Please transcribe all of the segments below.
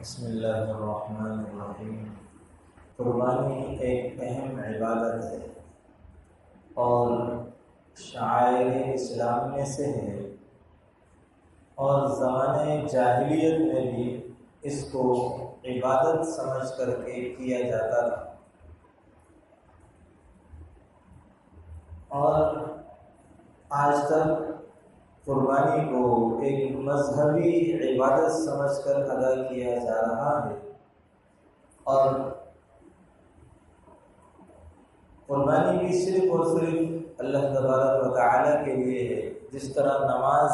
بسم اللہ الرحمن الرحیم۔ قربانی ایک اہم عبادت ہے اور شعائر اسلام میں سے ہے، اور زمانۂ جاہلیت میں بھی اس کو عبادت سمجھ کر کے کیا جاتا تھا، اور آج تک قربانی کو ایک مذہبی عبادت سمجھ کر ادا کیا جا رہا ہے۔ اور قربانی بھی صرف اور صرف اللہ تبارک و تعالیٰ کے لیے ہے، جس طرح نماز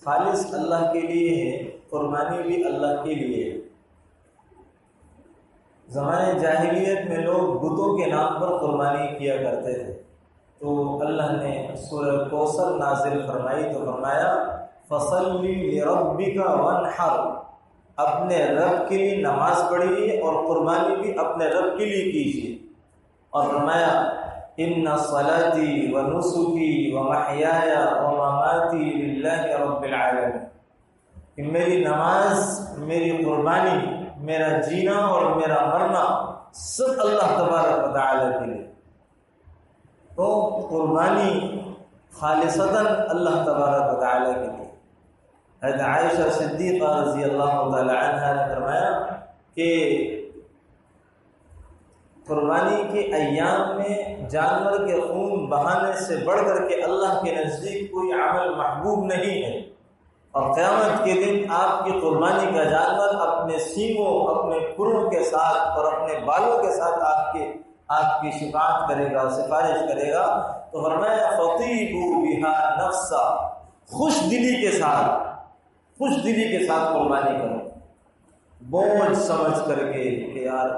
خالص اللہ کے لیے ہے، قربانی بھی اللہ کے لیے ہے۔ زمانے جاہلیت میں لوگ بتوں کے نام پر قربانی کیا کرتے تھے، تو اللہ نے سورہ کوثر نازل فرمائی تو فرمایا فَصَلِّ لِرَبِّكَ وَانْحَرْ، اپنے رب کے لیے نماز پڑھیے اور قربانی بھی اپنے رب کے لیے کیجیے۔ اور فرمایا إِنَّ صَلَاتِي وَنُسُكِي وَمَحْيَايَ وَمَمَاتِي لِلَّهِ رَبِّ الْعَالَمِينَ، کہ میری نماز، میری قربانی، میرا جینا اور میرا مرنا سب اللہ تبارک و تعالیٰ کے لیے۔ تو قربانی خالصتاً اللہ تبارک و تعالیٰ کے لیے۔ حضرت عائشہ صدیقہ رضی اللہ تعالی عنہا نے فرمایا کہ قربانی کے ایام میں جانور کے خون بہانے سے بڑھ کر کے اللہ کے نزدیک کوئی عمل محبوب نہیں ہے، اور قیامت کے دن آپ کی قربانی کا جانور اپنے سینگوں، اپنے کھروں کے ساتھ اور اپنے بالوں کے ساتھ آپ کی شفاعت کرے گا، سفارش کرے گا۔ تو فرمایا فَطِيبُوا بِهَا نَفْسًا، خوش دلی کے ساتھ قربانی کرو، بوجھ سمجھ کر کے کہ یار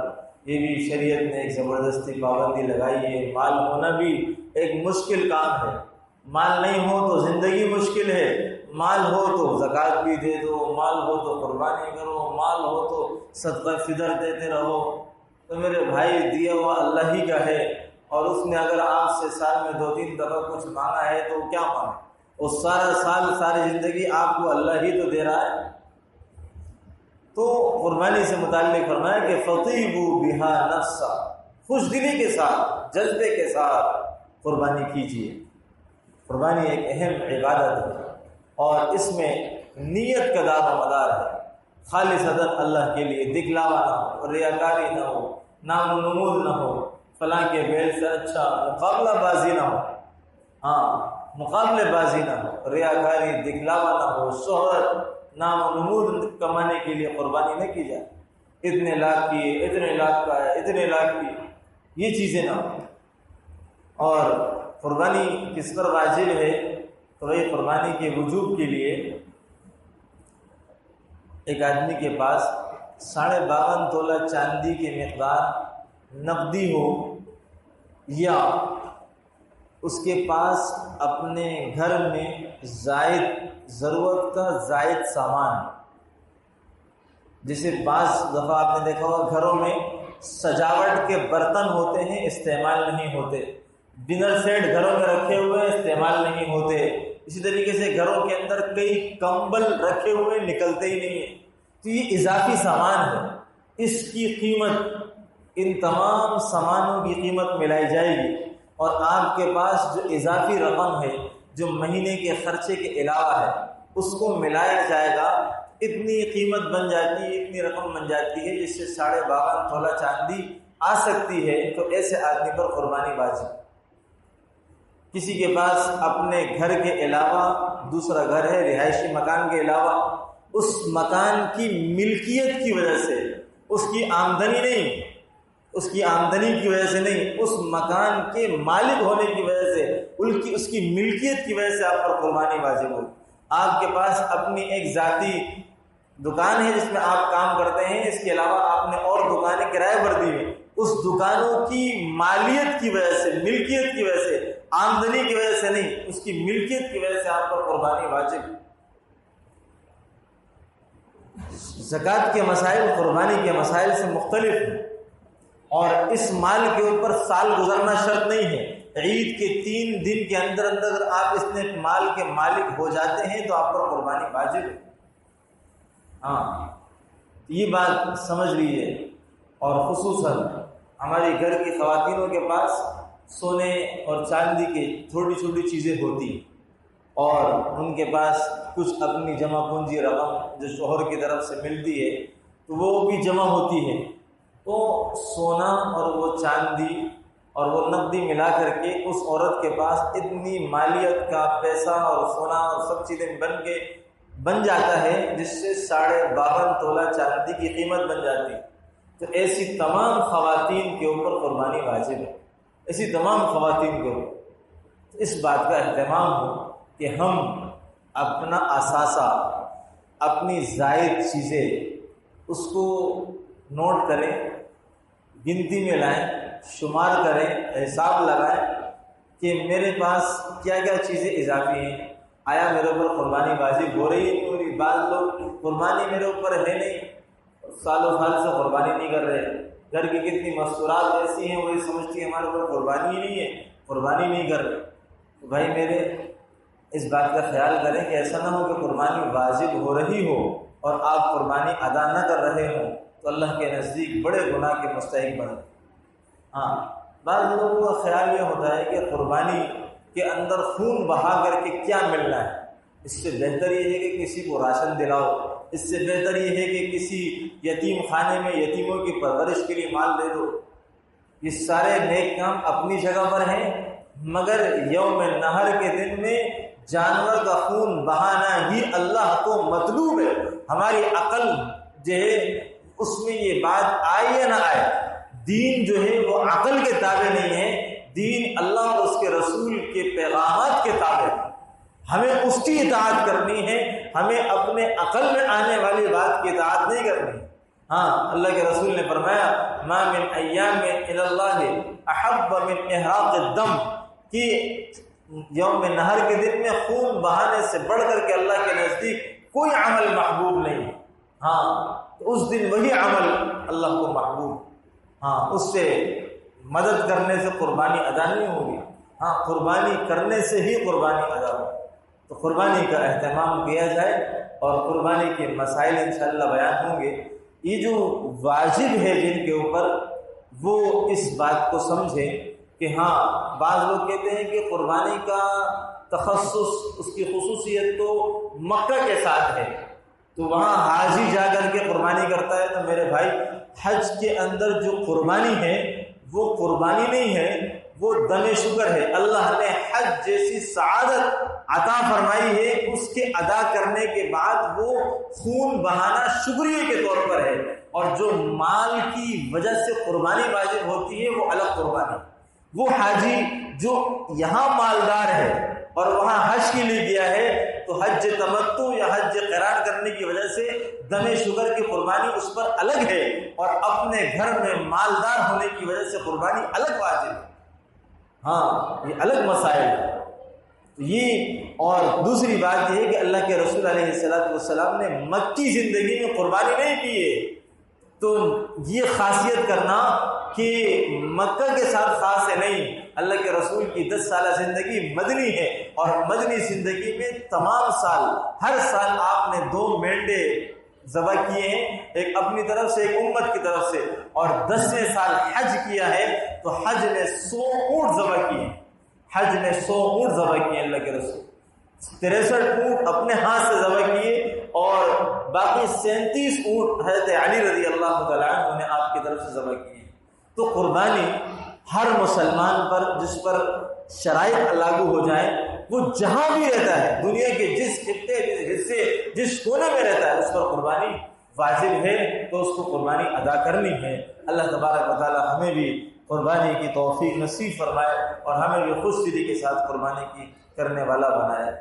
یہ بھی شریعت نے ایک زبردستی پابندی لگائی ہے، مال ہونا بھی ایک مشکل کام ہے، مال نہیں ہو تو زندگی مشکل ہے، مال ہو تو زکوٰۃ بھی دے دو، مال ہو تو قربانی کرو، مال ہو تو صدقہ فطر دیتے رہو۔ تو میرے بھائی، دیا ہوا اللہ ہی کا ہے، اور اس نے اگر آپ سے سال میں 2-3 دفعہ کچھ مانگا ہے تو کیا مانگا؟ وہ سارا سال، ساری زندگی آپ کو اللہ ہی تو دے رہا ہے۔ تو قربانی سے متعلق فرمایا کہ فَطِيبُوا بِهَا نَفْسًا، خوش دلی کے ساتھ، جذبے کے ساتھ قربانی کیجیے۔ قربانی ایک اہم عبادت ہے، اور اس میں نیت کا دار و مدار ہے، خالصتاً اللہ کے لیے، دکھلاوا نہ ہو، ریاکاری نہ ہو، نام و نمود نہ ہو، فلاں کے بیل سے اچھا، مقابلہ بازی نہ ہو، مقابلے بازی نہ ہو، ریاکاری، دکھلاوا نہ ہو، شہرت، نام و نمود کمانے کے لیے قربانی نہ کی جائے، اتنے لاکھ کی، اتنے لاکھ کا ہے، اتنے لاکھ کی، یہ چیزیں نہ ہوں۔ اور قربانی کس پر واجب ہے؟ تو وہی قربانی کے وجوب کے لیے ایک آدمی کے پاس 52.5 تولہ چاندی کی مقدار نقدی ہو، یا اس کے پاس اپنے گھر میں ضرورت کا زائد سامان، جسے بعض دفعہ آپ نے دیکھا ہوگا گھروں میں سجاوٹ کے برتن ہوتے ہیں، استعمال نہیں ہوتے، ڈنر سیٹ گھروں میں رکھے ہوئے استعمال نہیں ہوتے، اسی طریقے سے گھروں کے اندر کئی کمبل رکھے ہوئے نکلتے ہی نہیں ہیں، تو یہ اضافی سامان ہے، اس کی قیمت، ان تمام سامانوں کی قیمت ملائی جائے گی، اور آپ کے پاس جو اضافی رقم ہے، جو مہینے کے خرچے کے علاوہ ہے، اس کو ملایا جائے گا، اتنی قیمت بن جاتی ہے، اتنی رقم بن جاتی ہے، جس سے 52.5 تولہ چاندی آ سکتی ہے۔ تو ایسے آدمی پر قربانی واجب۔ کسی کے پاس اپنے گھر کے علاوہ دوسرا گھر ہے، رہائشی مکان کے علاوہ، اس مکان کی ملکیت کی وجہ سے، اس کی آمدنی نہیں، اس کی آمدنی کی وجہ سے نہیں، اس مکان کے مالک ہونے کی وجہ سے، اس کی ملکیت کی وجہ سے آپ پر قربانی واجب ہوگی۔ آپ کے پاس اپنی ایک ذاتی دکان ہے جس میں آپ کام کرتے ہیں، اس کے علاوہ آپ نے اور دکانیں کرائے پر دی ہوئی، اس دکانوں کی مالیت کی وجہ سے، ملکیت کی وجہ سے، آمدنی کی وجہ سے نہیں، اس کی ملکیت کی وجہ سے آپ پر قربانی واجب۔ زکوٰۃ کے مسائل قربانی کے مسائل سے مختلف ہیں، اور اس مال کے اوپر سال گزرنا شرط نہیں ہے۔ عید کے 3 دن کے اندر اگر آپ اس نے مال کے مالک ہو جاتے ہیں تو آپ پر قربانی واجب ہے۔ یہ بات سمجھ لیجیے، اور خصوصاً ہماری گھر کی خواتینوں کے پاس سونے اور چاندی کی چھوٹی چھوٹی چیزیں ہوتی ہیں، اور ان کے پاس کچھ اپنی جمع پونجی رقم جو شوہر کی طرف سے ملتی ہے تو وہ بھی جمع ہوتی ہے، تو سونا اور وہ چاندی اور وہ نقدی ملا کر کے اس عورت کے پاس اتنی مالیت کا پیسہ اور سونا اور سب چیزیں بن جاتا ہے جس سے 52.5 تولہ چاندی کی قیمت بن جاتی ہے۔ تو ایسی تمام خواتین کے اوپر قربانی واجب ہے، ایسی تمام خواتین کے اوپر اس بات کا اہتمام ہو کہ ہم اپنا اثاثہ، اپنی زائد چیزیں اس کو نوٹ کریں، گنتی میں لائیں، شمار کریں، حساب لگائیں کہ میرے پاس کیا کیا چیزیں اضافی ہیں، آیا میرے اوپر قربانی واجب ہو رہی ہے؟ میری بعض لوگ قربانی میرے اوپر ہے نہیں، سالوں سال سے قربانی نہیں کر رہے، گھر کی کتنی مستورات ایسی ہیں وہی سمجھتی ہیں ہمارے اوپر قربانی ہی نہیں ہے، قربانی نہیں کر رہے۔ تو بھائی میرے اس بات کا خیال کریں کہ ایسا نہ ہو کہ قربانی واجب ہو رہی ہو اور آپ قربانی ادا نہ کر رہے ہوں تو اللہ کے نزدیک بڑے گناہ کے مستحق بنے۔ ہاں، بعض لوگوں کا خیال یہ ہوتا ہے کہ قربانی کے اندر خون بہا کر کے کیا ملنا ہے، اس سے بہتر یہ ہے کہ کسی کو راشن دلاؤ، اس سے بہتر یہ ہے کہ کسی یتیم خانے میں یتیموں کی پرورش کے لیے مال دے دو۔ یہ سارے نیک کام اپنی جگہ پر ہیں، مگر یوم نحر کے دن میں جانور کا خون بہانا ہی اللہ کو مطلوب ہے۔ ہماری عقل جو ہے اس میں یہ بات آئے یا نہ آئے، دین جو ہے وہ عقل کے تابع نہیں ہے، دین اللہ اور اس کے رسول کے پیغامات کے تابع ہے۔ ہمیں اس کی اطاعت کرنی ہے، ہمیں اپنے عقل میں آنے والی بات کی اطاعت نہیں کرنی۔ ہاں، اللہ کے رسول نے فرمایا ما من ایام الی اللہ احب من احراق الدم، کہ یوم نحر کے دن میں خون بہانے سے بڑھ کر کے اللہ کے نزدیک کوئی عمل محبوب نہیں۔ ہاں، تو اس دن وہی عمل اللہ کو محبوب، ہاں اس سے مدد کرنے سے قربانی ادا نہیں ہوگی، ہاں قربانی کرنے سے ہی قربانی ادا ہوگی۔ تو قربانی کا اہتمام کیا جائے اور قربانی کے مسائل انشاءاللہ بیان ہوں گے۔ یہ جو واجب ہے جن کے اوپر، وہ اس بات کو سمجھیں کہ ہاں بعض لوگ کہتے ہیں کہ قربانی کا تخصص، اس کی خصوصیت تو مکہ کے ساتھ ہے، تو وہاں حاجی جا کر کے قربانی کرتا ہے۔ تو میرے بھائی، حج کے اندر جو قربانی ہے وہ قربانی نہیں ہے، وہ دم شکر ہے۔ اللہ نے حج جیسی سعادت عطا فرمائی ہے، اس کے ادا کرنے کے بعد وہ خون بہانا شکریہ کے طور پر ہے، اور جو مال کی وجہ سے قربانی واجب ہوتی ہے وہ الگ قربانی۔ وہ حاجی جو یہاں مالدار ہے اور وہاں حج کے لیے گیا ہے تو حج تمتع یا حج قران کرنے کی وجہ سے دم شکر کی قربانی اس پر الگ ہے، اور اپنے گھر میں مالدار ہونے کی وجہ سے قربانی الگ واجب ہے۔ ہاں، یہ الگ مسائل ہے۔ یہ اور دوسری بات یہ ہے کہ اللہ کے رسول علیہ السلام نے مکی زندگی میں قربانی نہیں کی ہے، تو یہ خاصیت کرنا کہ مکہ کے ساتھ خاص ہے نہیں۔ اللہ کے رسول کی 10 سالہ زندگی مدنی ہے، اور مدنی زندگی میں تمام سال، ہر سال آپ نے 2 مینڈے ذبح کیے ہیں، ایک اپنی طرف سے ایک امت کی طرف سے، اور 10ویں سال حج کیا ہے تو حج میں 100 اونٹ ذبح کیے، حج میں 100 اونٹ ذبح کیے اللہ کے رسول، 63 اونٹ اپنے ہاتھ سے ذبح کیے، اور باقی 37 اونٹ حضرت علی رضی اللہ تعالیٰ عنہ نے آپ کی طرف سے ذبح کیے۔ تو قربانی ہر مسلمان پر، جس پر شرائط لاگو ہو جائیں، وہ جہاں بھی رہتا ہے، دنیا کے جس خطے، جس حصے، جس کونے میں رہتا ہے، اس پر قربانی واجب ہے، تو اس کو قربانی ادا کرنی ہے۔ اللہ تبارک و تعالی ہمیں بھی قربانی کی توفیق نصیب فرمائے، اور ہمیں بھی خوش دلی کے ساتھ قربانی کی کرنے والا بنائے۔